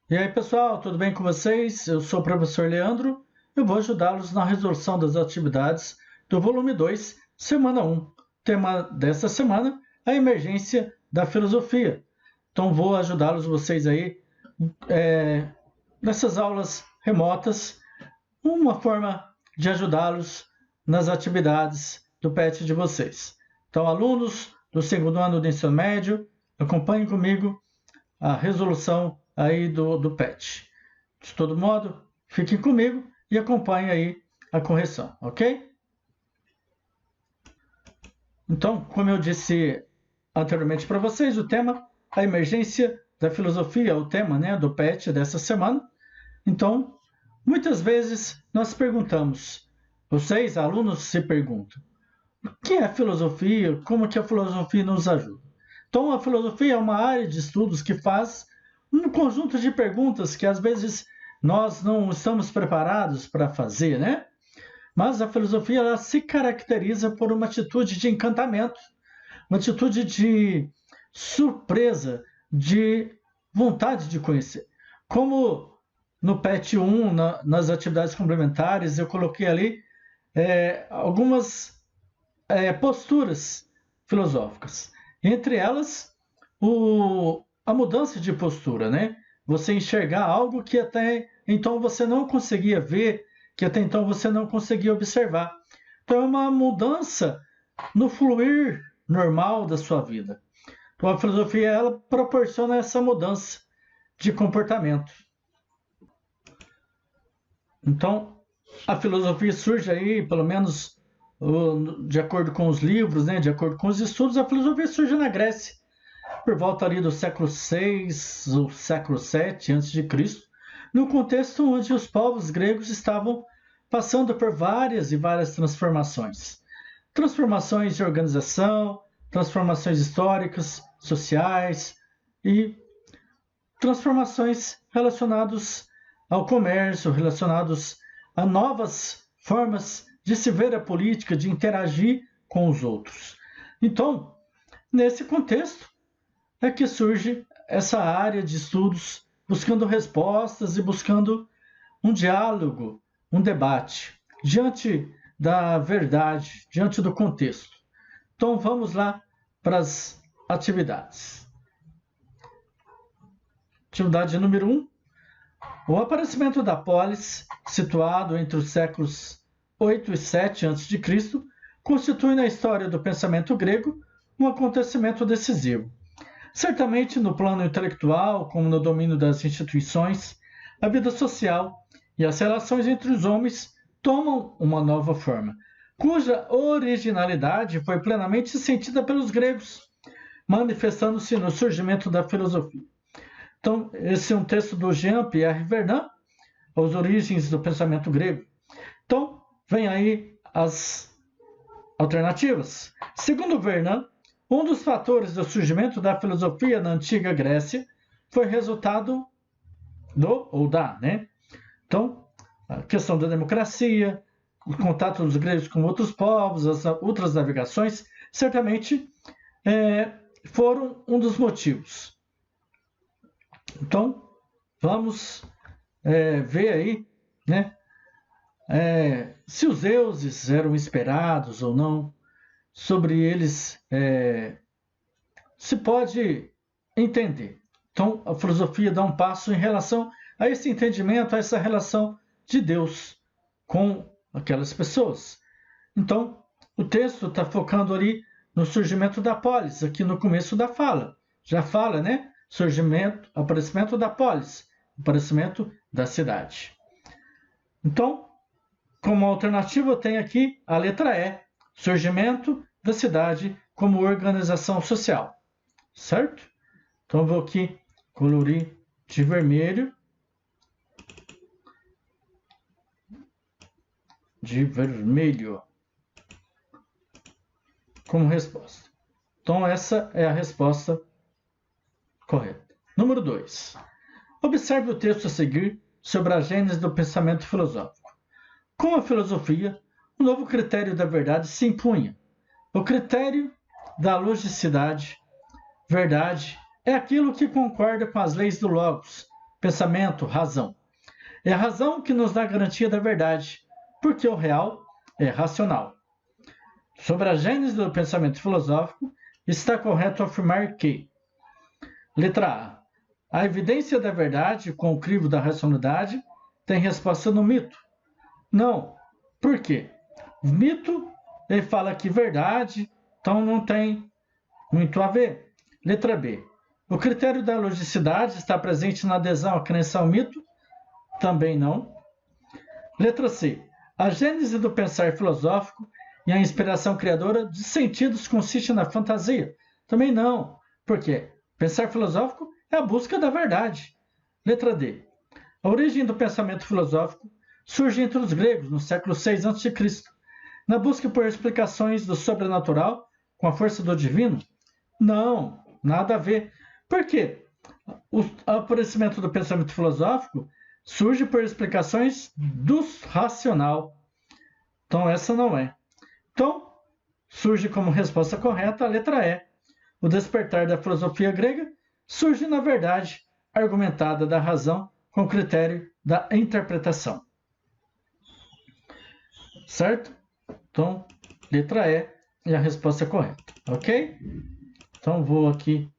E aí, pessoal, tudo bem com vocês? Eu sou o professor Leandro. Eu vou ajudá-los na resolução das atividades do volume 2, semana 1. Tema desta semana, a emergência da filosofia. Então, vou ajudá-los, vocês aí, nessas aulas remotas, uma forma de ajudá-los nas atividades do PET de vocês. Então, alunos do segundo ano do ensino médio, acompanhem comigo a resolução aí do PET. De todo modo, fiquem comigo e acompanhem aí a correção, ok? Então, como eu disse anteriormente para vocês, o tema, a emergência da filosofia, o tema, né, do PET dessa semana. Então, muitas vezes nós perguntamos, vocês, alunos, se perguntam, o que é filosofia? Como que a filosofia nos ajuda? Então, a filosofia é uma área de estudos que faz um conjunto de perguntas que às vezes nós não estamos preparados para fazer, né? Mas a filosofia ela se caracteriza por uma atitude de encantamento, uma atitude de surpresa, de vontade de conhecer. Como no PET 1, nas atividades complementares, eu coloquei ali algumas posturas filosóficas. Entre elas, a mudança de postura, né? Você enxergar algo que até então você não conseguia ver, que até então você não conseguia observar. Então, é uma mudança no fluir normal da sua vida. Então, a filosofia ela proporciona essa mudança de comportamento. Então, a filosofia surge aí, pelo menos de acordo com os livros, né, de acordo com os estudos, a filosofia surge na Grécia, por volta ali do século VI ou século VII a.C., no contexto onde os povos gregos estavam passando por várias e várias transformações. Transformações de organização, transformações históricas, sociais e transformações relacionadas ao comércio, relacionados a novas formas de se ver a política, de interagir com os outros. Então, nesse contexto, é que surge essa área de estudos buscando respostas e buscando um diálogo, um debate diante da verdade, diante do contexto. Então vamos lá para as atividades. Atividade número 1. O aparecimento da polis, situado entre os séculos 8 e 7 a.C., constitui na história do pensamento grego um acontecimento decisivo. Certamente no plano intelectual, como no domínio das instituições, a vida social e as relações entre os homens tomam uma nova forma, cuja originalidade foi plenamente sentida pelos gregos, manifestando-se no surgimento da filosofia. Então, esse é um texto do Jean-Pierre Vernant, As Origens do Pensamento Grego. Então, vem aí as alternativas. Segundo Vernant, um dos fatores do surgimento da filosofia na antiga Grécia foi resultado né? Então, a questão da democracia, o contato dos gregos com outros povos, as outras navegações, certamente foram um dos motivos. Então, vamos ver aí, né? Se os deuses eram esperados ou não, sobre eles se pode entender. Então, a filosofia dá um passo em relação a esse entendimento, a essa relação de Deus com aquelas pessoas. Então, o texto está focando ali no surgimento da polis, aqui no começo da fala. Já fala, né? Surgimento, aparecimento da polis, aparecimento da cidade. Então, como alternativa, eu tenho aqui a letra E, surgimento da cidade como organização social, certo? Então, eu vou aqui colorir de vermelho, como resposta. Então, essa é a resposta correta. Número 2. Observe o texto a seguir sobre a gênese do pensamento filosófico. Com a filosofia, um novo critério da verdade se impunha. O critério da logicidade, verdade, é aquilo que concorda com as leis do Logos, pensamento, razão. É a razão que nos dá a garantia da verdade, porque o real é racional. Sobre a gênese do pensamento filosófico, está correto afirmar que: letra A. A evidência da verdade com o crivo da racionalidade tem resposta no mito. Não. Por quê? O mito, ele fala que verdade, então não tem muito a ver. Letra B. O critério da logicidade está presente na adesão à crença ao mito? Também não. Letra C. A gênese do pensar filosófico e a inspiração criadora de sentidos consiste na fantasia? Também não. Por quê? Pensar filosófico é a busca da verdade. Letra D. A origem do pensamento filosófico surge entre os gregos, no século VI a.C., na busca por explicações do sobrenatural com a força do divino? Não, nada a ver. Por quê? O aparecimento do pensamento filosófico surge por explicações do racional. Então, essa não é. Então, surge como resposta correta a letra E. O despertar da filosofia grega surge, na verdade, argumentada da razão com o critério da interpretação. Certo? Então, letra E é a resposta correta. Ok? Então, vou aqui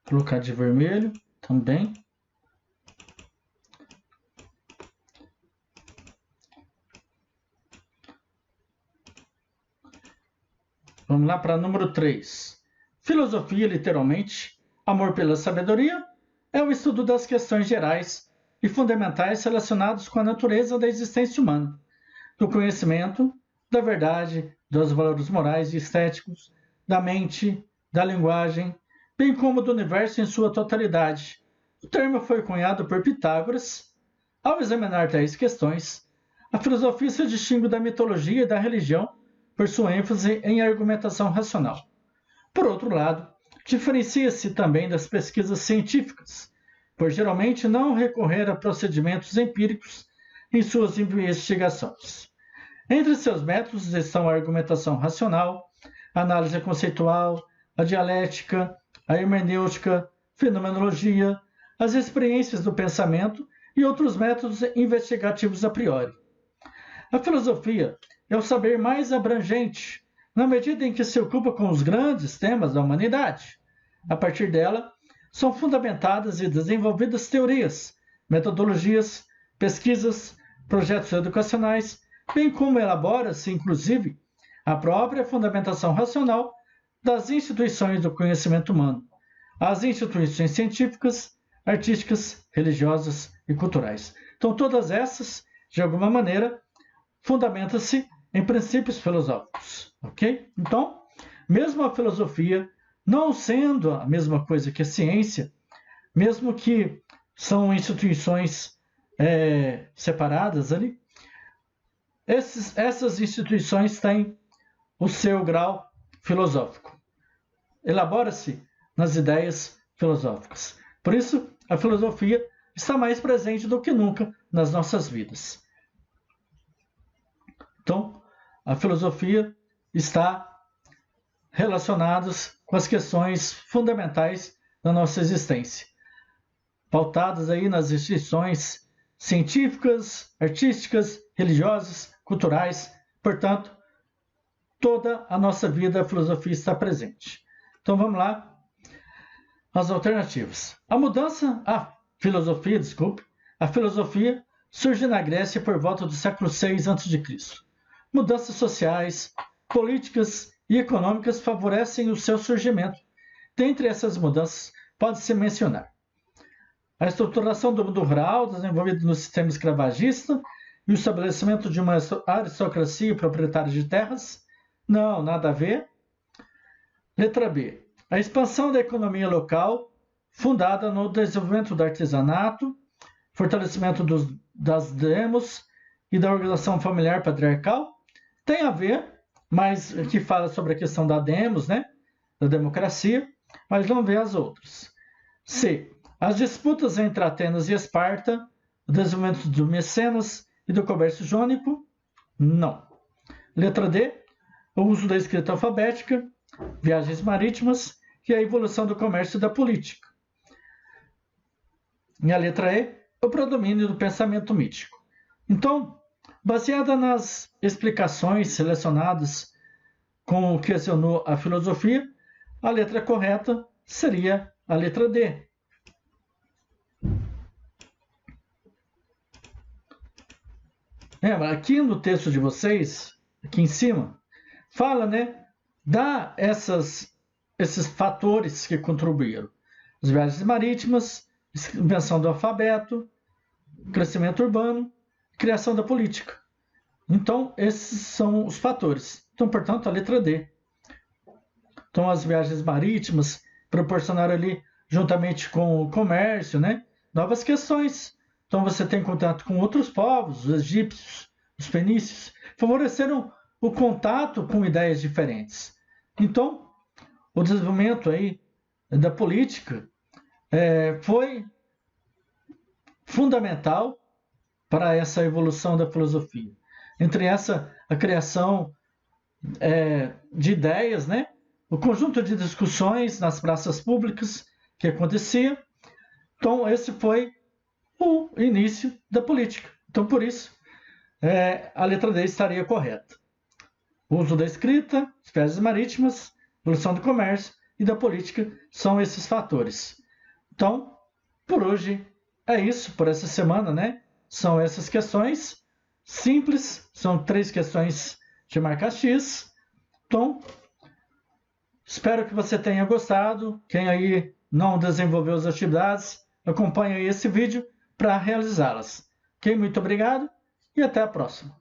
colocar de vermelho também. Vamos lá para número 3. Filosofia, literalmente, amor pela sabedoria, é o estudo das questões gerais e fundamentais relacionadas com a natureza da existência humana, do conhecimento, da verdade, dos valores morais e estéticos, da mente, da linguagem, bem como do universo em sua totalidade. O termo foi cunhado por Pitágoras. Ao examinar tais questões, a filosofia se distingue da mitologia e da religião por sua ênfase em argumentação racional. Por outro lado, diferencia-se também das pesquisas científicas, por geralmente não recorrer a procedimentos empíricos em suas investigações. Entre seus métodos estão a argumentação racional, a análise conceitual, a dialética, a hermenêutica, fenomenologia, as experiências do pensamento e outros métodos investigativos a priori. A filosofia é o saber mais abrangente, na medida em que se ocupa com os grandes temas da humanidade. A partir dela, são fundamentadas e desenvolvidas teorias, metodologias, pesquisas, projetos educacionais, bem como elabora-se, inclusive, a própria fundamentação racional das instituições do conhecimento humano, as instituições científicas, artísticas, religiosas e culturais. Então, todas essas, de alguma maneira, fundamentam-se em princípios filosóficos, ok? Então, mesmo a filosofia não sendo a mesma coisa que a ciência, mesmo que são instituições separadas ali, essas instituições têm o seu grau filosófico. Elabora-se nas ideias filosóficas. Por isso, a filosofia está mais presente do que nunca nas nossas vidas. Então, a filosofia está relacionada com as questões fundamentais da nossa existência, pautadas aí nas instituições científicas, artísticas, religiosas, culturais. Portanto, toda a nossa vida a filosofia está presente. Então, vamos lá. As alternativas. A filosofia surge na Grécia por volta do século VI a.C. Mudanças sociais, políticas e econômicas favorecem o seu surgimento. Dentre essas mudanças, pode-se mencionar a estruturação do mundo rural, desenvolvido no sistema escravagista, e o estabelecimento de uma aristocracia proprietária de terras. Não, nada a ver. Letra B. A expansão da economia local, fundada no desenvolvimento do artesanato, fortalecimento das demos e da organização familiar patriarcal. Tem a ver, mas que fala sobre a questão da demos, né? Da democracia, mas não vê as outras. C. As disputas entre Atenas e Esparta, o desenvolvimento do Mecenas e do comércio jônico. Não. Letra D. o uso da escrita alfabética, viagens marítimas e a evolução do comércio e da política. E a letra E, o predomínio do pensamento mítico. Então, baseada nas explicações selecionadas com o que acionou a filosofia, a letra correta seria a letra D. Lembra, aqui no texto de vocês, aqui em cima, fala, né, dá esses fatores que contribuíram. As viagens marítimas, invenção do alfabeto, crescimento urbano, criação da política. Então, esses são os fatores. Então, portanto, a letra D. Então, as viagens marítimas proporcionaram ali, juntamente com o comércio, né, novas questões. Então, você tem contato com outros povos, os egípcios, os fenícios, favoreceram o contato com ideias diferentes. Então, o desenvolvimento aí da política foi fundamental para essa evolução da filosofia. Entre essa, a criação de ideias, né? O conjunto de discussões nas praças públicas que acontecia. Então, esse foi o início da política. Então, por isso, a letra D estaria correta. O uso da escrita, as viagens marítimas, evolução do comércio e da política são esses fatores. Então, por hoje é isso, por essa semana, né? São essas questões simples, são 3 questões de marca X. Então, espero que você tenha gostado. Quem aí não desenvolveu as atividades, acompanhe aí esse vídeo para realizá-las. Ok? Muito obrigado e até a próxima.